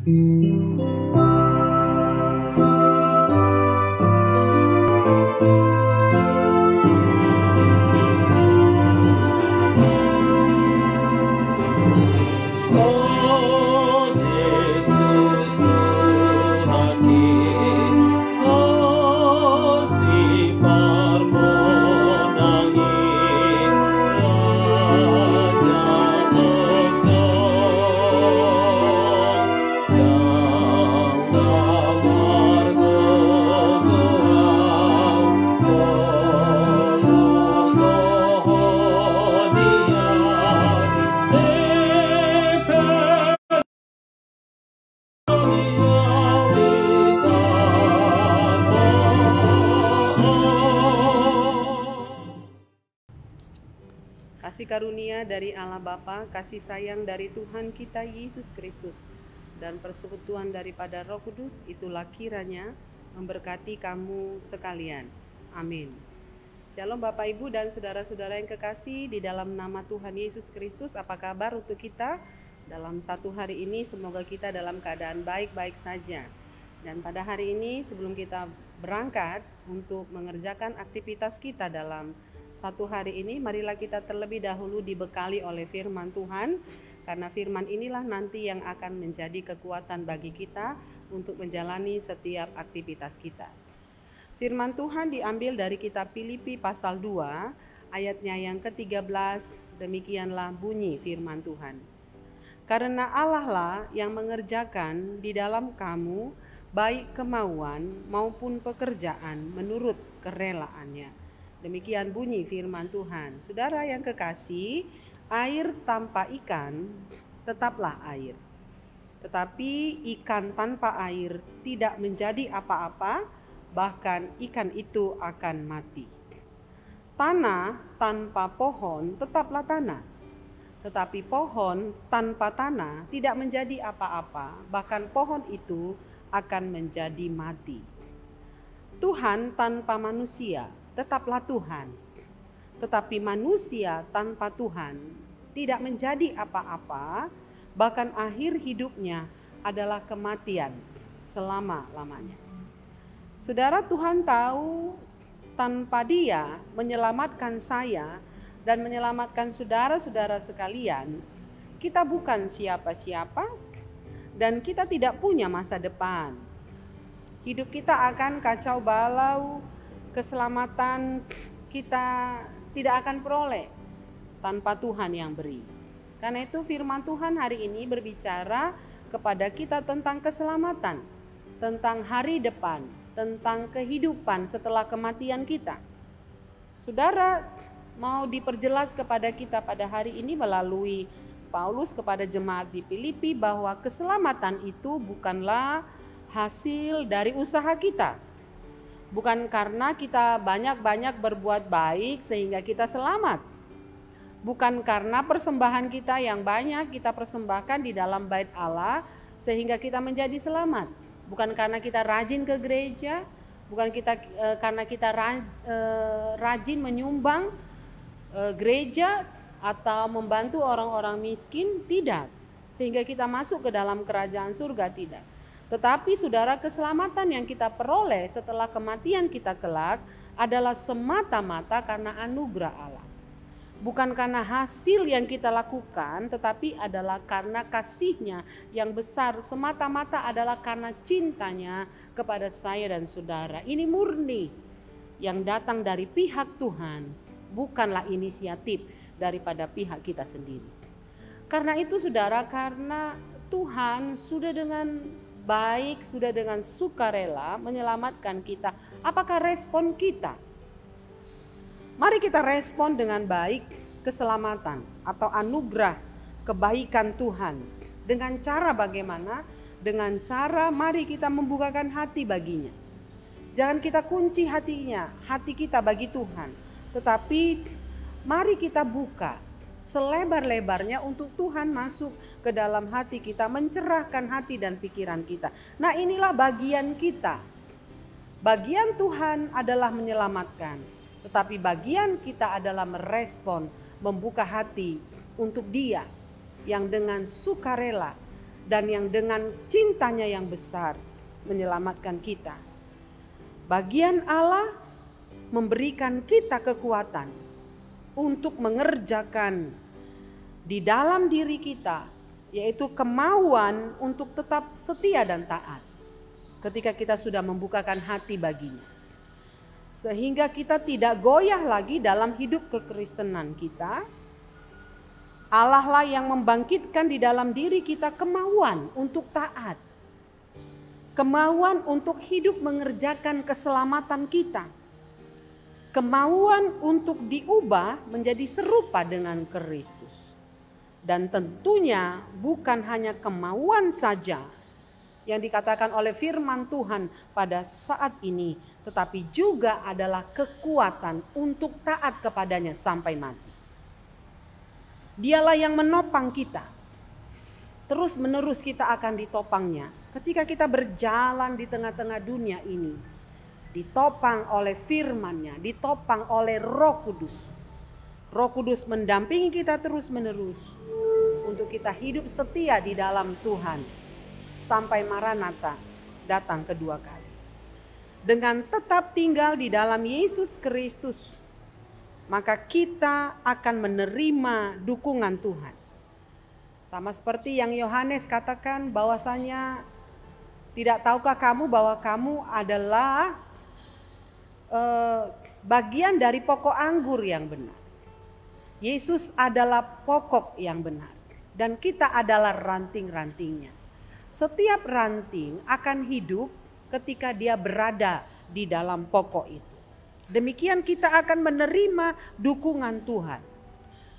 Kasih karunia dari Allah Bapa, kasih sayang dari Tuhan kita Yesus Kristus, dan persekutuan daripada Roh Kudus itulah kiranya memberkati kamu sekalian. Amin. Shalom Bapak Ibu dan saudara-saudara yang kekasih, di dalam nama Tuhan Yesus Kristus, apa kabar untuk kita? Dalam satu hari ini semoga kita dalam keadaan baik-baik saja. Dan pada hari ini sebelum kita berangkat untuk mengerjakan aktivitas kita dalam satu hari ini, marilah kita terlebih dahulu dibekali oleh firman Tuhan, karena firman inilah nanti yang akan menjadi kekuatan bagi kita untuk menjalani setiap aktivitas kita. Firman Tuhan diambil dari kitab Filipi pasal 2 ayatnya yang ke-13, demikianlah bunyi firman Tuhan. Karena Allah lah yang mengerjakan di dalam kamu baik kemauan maupun pekerjaan menurut kerelaannya. Demikian bunyi firman Tuhan. Saudara yang kekasih, air tanpa ikan tetaplah air. Tetapi ikan tanpa air tidak menjadi apa-apa, bahkan ikan itu akan mati. Tanah tanpa pohon tetaplah tanah. Tetapi pohon tanpa tanah tidak menjadi apa-apa, bahkan pohon itu akan menjadi mati. Tuhan tanpa manusia tetaplah Tuhan, tetapi manusia tanpa Tuhan tidak menjadi apa-apa, bahkan akhir hidupnya adalah kematian selama-lamanya. Saudara, Tuhan tahu tanpa Dia menyelamatkan saya dan menyelamatkan saudara-saudara sekalian, kita bukan siapa-siapa dan kita tidak punya masa depan. Hidup kita akan kacau balau, keselamatan kita tidak akan peroleh tanpa Tuhan yang beri. Karena itu firman Tuhan hari ini berbicara kepada kita tentang keselamatan, tentang hari depan, tentang kehidupan setelah kematian kita. Saudara, mau diperjelas kepada kita pada hari ini melalui Paulus kepada jemaat di Filipi bahwa keselamatan itu bukanlah hasil dari usaha kita. Bukan karena kita banyak-banyak berbuat baik sehingga kita selamat. Bukan karena persembahan kita yang banyak kita persembahkan di dalam bait Allah sehingga kita menjadi selamat. Bukan karena kita rajin ke gereja, bukan karena kita rajin menyumbang gereja atau membantu orang-orang miskin, tidak. Sehingga kita masuk ke dalam kerajaan surga, tidak. Tetapi saudara, keselamatan yang kita peroleh setelah kematian kita kelak adalah semata-mata karena anugerah Allah. Bukan karena hasil yang kita lakukan, tetapi adalah karena kasih-Nya yang besar, semata-mata adalah karena cintanya kepada saya dan saudara. Ini murni yang datang dari pihak Tuhan, bukanlah inisiatif daripada pihak kita sendiri. Karena itu saudara, karena Tuhan sudah dengan baik, sudah dengan sukarela menyelamatkan kita. Apakah respon kita? Mari kita respon dengan baik keselamatan atau anugerah kebaikan Tuhan. Dengan cara bagaimana? Dengan cara mari kita membukakan hati baginya. Jangan kita kunci hati kita bagi Tuhan. Tetapi mari kita buka selebar-lebarnya untuk Tuhan masuk ke dalam hati kita, mencerahkan hati dan pikiran kita. Nah, inilah bagian kita. Bagian Tuhan adalah menyelamatkan, tetapi bagian kita adalah merespon, membuka hati untuk Dia yang dengan sukarela dan yang dengan cintanya yang besar menyelamatkan kita. Bagian Allah memberikan kita kekuatan untuk mengerjakan di dalam diri kita, yaitu kemauan untuk tetap setia dan taat ketika kita sudah membukakan hati baginya. Sehingga kita tidak goyah lagi dalam hidup kekristenan kita. Allah lah yang membangkitkan di dalam diri kita kemauan untuk taat. Kemauan untuk hidup mengerjakan keselamatan kita. Kemauan untuk diubah menjadi serupa dengan Kristus. Dan tentunya bukan hanya kemauan saja yang dikatakan oleh firman Tuhan pada saat ini, tetapi juga adalah kekuatan untuk taat kepadanya sampai mati. Dialah yang menopang kita. Terus menerus kita akan ditopangnya ketika kita berjalan di tengah-tengah dunia ini. Ditopang oleh firman-Nya, ditopang oleh Roh Kudus. Roh Kudus mendampingi kita terus menerus untuk kita hidup setia di dalam Tuhan sampai Maranatha datang kedua kali. Dengan tetap tinggal di dalam Yesus Kristus, maka kita akan menerima dukungan Tuhan. Sama seperti yang Yohanes katakan bahwasanya, tidak tahukah kamu bahwa kamu adalah bagian dari pokok anggur yang benar. Yesus adalah pokok yang benar dan kita adalah ranting-rantingnya. Setiap ranting akan hidup ketika dia berada di dalam pokok itu. Demikian kita akan menerima dukungan Tuhan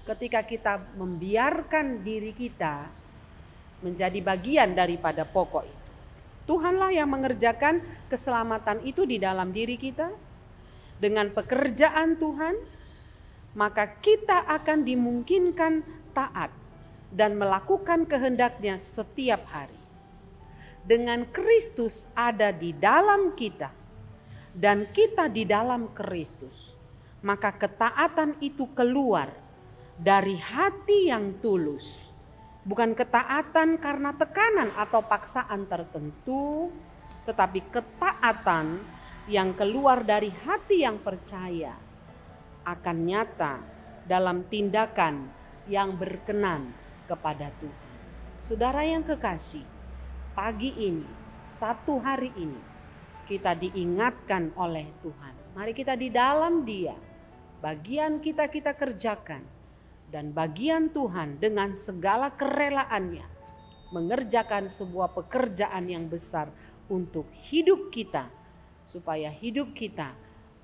ketika kita membiarkan diri kita menjadi bagian daripada pokok itu. Tuhanlah yang mengerjakan keselamatan itu di dalam diri kita. Dengan pekerjaan Tuhan, maka kita akan dimungkinkan taat dan melakukan kehendak-Nya setiap hari. Dengan Kristus ada di dalam kita dan kita di dalam Kristus, maka ketaatan itu keluar dari hati yang tulus. Bukan ketaatan karena tekanan atau paksaan tertentu, tetapi ketaatan yang keluar dari hati yang percaya akan nyata dalam tindakan yang berkenan kepada Tuhan. Saudara yang kekasih, pagi ini, satu hari ini, kita diingatkan oleh Tuhan. Mari kita di dalam Dia, bagian kita kerjakan, dan bagian Tuhan dengan segala kerelaannya mengerjakan sebuah pekerjaan yang besar untuk hidup kita, supaya hidup kita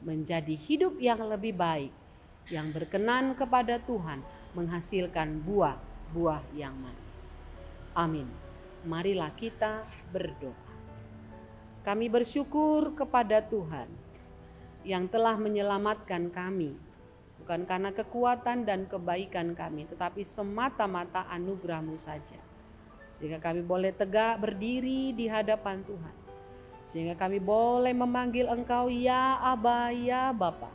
menjadi hidup yang lebih baik, yang berkenan kepada Tuhan, menghasilkan buah-buah yang manis. Amin. Marilah kita berdoa. Kami bersyukur kepada Tuhan yang telah menyelamatkan kami, bukan karena kekuatan dan kebaikan kami, tetapi semata-mata anugerah-Mu saja. Sehingga kami boleh tegak berdiri di hadapan Tuhan. Sehingga kami boleh memanggil Engkau ya Aba, ya Bapa.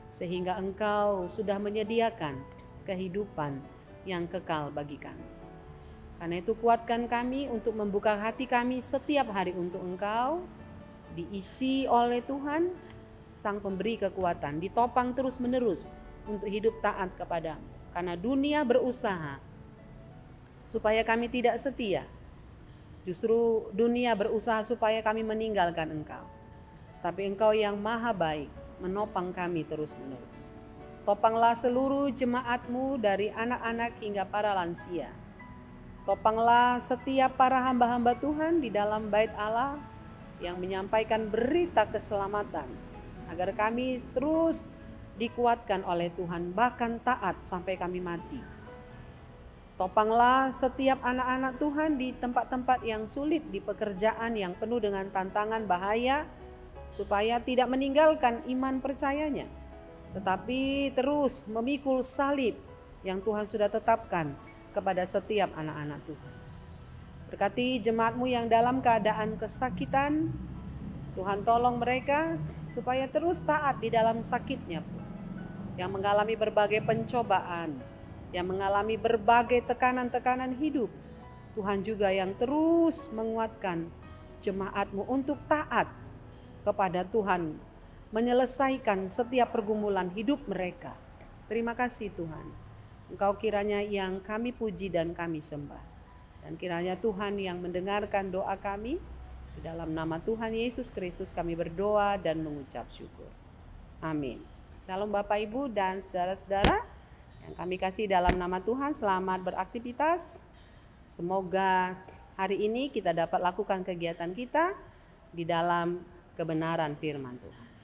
Sehingga Engkau sudah menyediakan kehidupan yang kekal bagi kami. Karena itu kuatkan kami untuk membuka hati kami setiap hari untuk Engkau. Diisi oleh Tuhan, Sang Pemberi kekuatan. Ditopang terus menerus untuk hidup taat kepadamu. Karena dunia berusaha supaya kami tidak setia. Justru dunia berusaha supaya kami meninggalkan Engkau. Tapi Engkau yang maha baik menopang kami terus menerus. Topanglah seluruh jemaat-Mu dari anak-anak hingga para lansia. Topanglah setiap para hamba-hamba Tuhan di dalam bait Allah yang menyampaikan berita keselamatan. Agar kami terus dikuatkan oleh Tuhan, bahkan taat sampai kami mati. Topanglah setiap anak-anak Tuhan di tempat-tempat yang sulit, di pekerjaan yang penuh dengan tantangan bahaya, supaya tidak meninggalkan iman percayanya, tetapi terus memikul salib yang Tuhan sudah tetapkan kepada setiap anak-anak Tuhan. Berkati jemaat-Mu yang dalam keadaan kesakitan, Tuhan tolong mereka supaya terus taat di dalam sakitnya pun, yang mengalami berbagai pencobaan, yang mengalami berbagai tekanan-tekanan hidup. Tuhan juga yang terus menguatkan jemaat-Mu untuk taat kepada Tuhan, menyelesaikan setiap pergumulan hidup mereka. Terima kasih Tuhan. Engkau kiranya yang kami puji dan kami sembah. Dan kiranya Tuhan yang mendengarkan doa kami. Di dalam nama Tuhan Yesus Kristus kami berdoa dan mengucap syukur. Amin. Salam Bapak Ibu dan saudara-saudara yang kami kasih dalam nama Tuhan, selamat beraktivitas. Semoga hari ini kita dapat lakukan kegiatan kita di dalam kebenaran firman Tuhan.